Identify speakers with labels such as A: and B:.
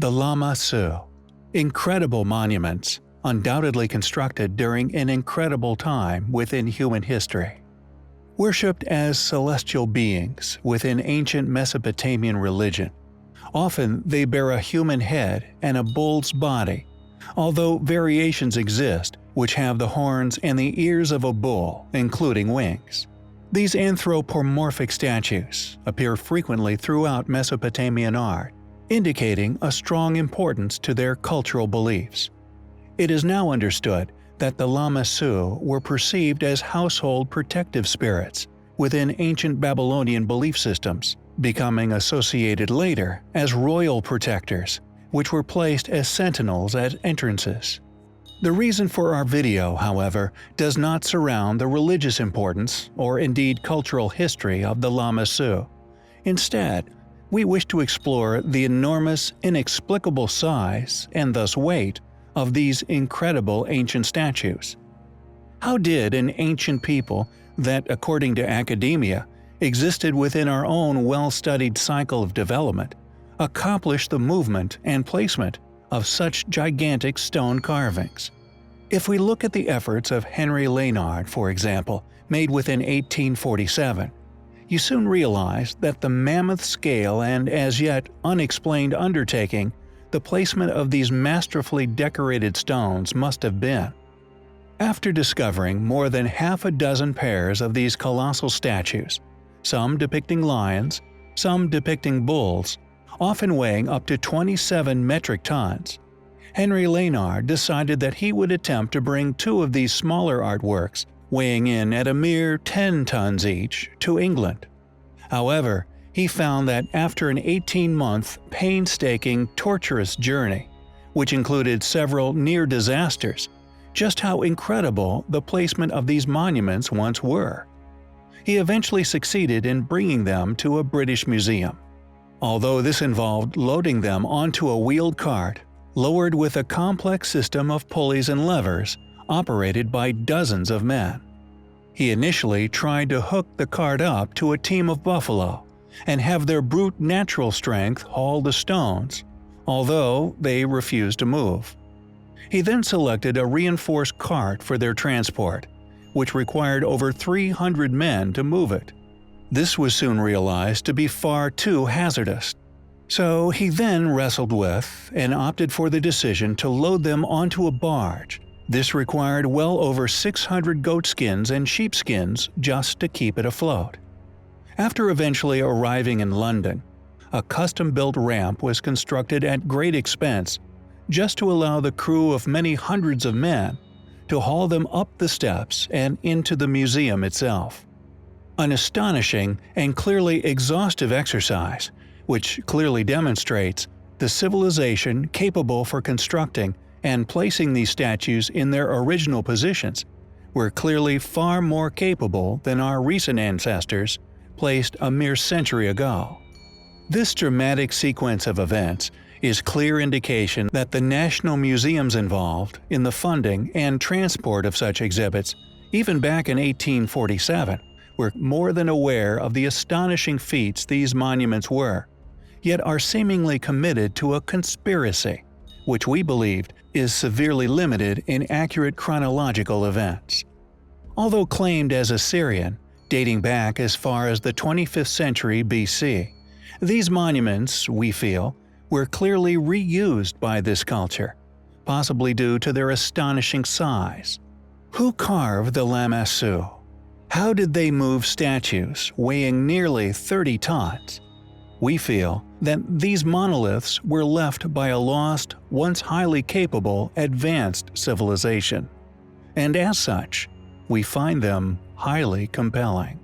A: The Lamassu. Incredible monuments, undoubtedly constructed during an incredible time within human history. Worshipped as celestial beings within ancient Mesopotamian religion, often they bear a human head and a bull's body, although variations exist which have the horns and the ears of a bull, including wings. These anthropomorphic statues appear frequently throughout Mesopotamian art, indicating a strong importance to their cultural beliefs. It is now understood that the Lamassu were perceived as household protective spirits within ancient Babylonian belief systems, becoming associated later as royal protectors, which were placed as sentinels at entrances. The reason for our video, however, does not surround the religious importance or indeed cultural history of the Lamassu. Instead, we wish to explore the enormous, inexplicable size and thus weight of these incredible ancient statues. How did an ancient people that, according to academia, existed within our own well-studied cycle of development, accomplish the movement and placement of such gigantic stone carvings? If we look at the efforts of Henry Leonard, for example, made within 1847, you soon realize that the mammoth scale and as yet unexplained undertaking the placement of these masterfully decorated stones must have been. After discovering more than half a dozen pairs of these colossal statues, some depicting lions, some depicting bulls, often weighing up to 27 metric tons, Henry Leonard decided that he would attempt to bring two of these smaller artworks, weighing in at a mere 10 tons each, to England. However, he found that after an 18-month, painstaking, torturous journey, which included several near disasters, just how incredible the placement of these monuments once were. He eventually succeeded in bringing them to a British museum, although this involved loading them onto a wheeled cart, lowered with a complex system of pulleys and levers operated by dozens of men. He initially tried to hook the cart up to a team of buffalo and have their brute natural strength haul the stones, although they refused to move. He then selected a reinforced cart for their transport, which required over 300 men to move it. This was soon realized to be far too hazardous. So he then wrestled with and opted for the decision to load them onto a barge. This required well over 600 goatskins and sheepskins just to keep it afloat. After eventually arriving in London, a custom-built ramp was constructed at great expense just to allow the crew of many hundreds of men to haul them up the steps and into the museum itself. An astonishing and clearly exhaustive exercise, which clearly demonstrates the civilization capable for constructing and placing these statues in their original positions were clearly far more capable than our recent ancestors placed a mere century ago. This dramatic sequence of events is clear indication that the national museums involved in the funding and transport of such exhibits, even back in 1847, were more than aware of the astonishing feats these monuments were, yet are seemingly committed to a conspiracy, which we believed is severely limited in accurate chronological events. Although claimed as Assyrian, dating back as far as the 25th century BC, these monuments, we feel, were clearly reused by this culture, possibly due to their astonishing size. Who carved the Lamassu? How did they move statues weighing nearly 30 tons? We feel that these monoliths were left by a lost, once highly capable, advanced civilization, and as such, we find them highly compelling.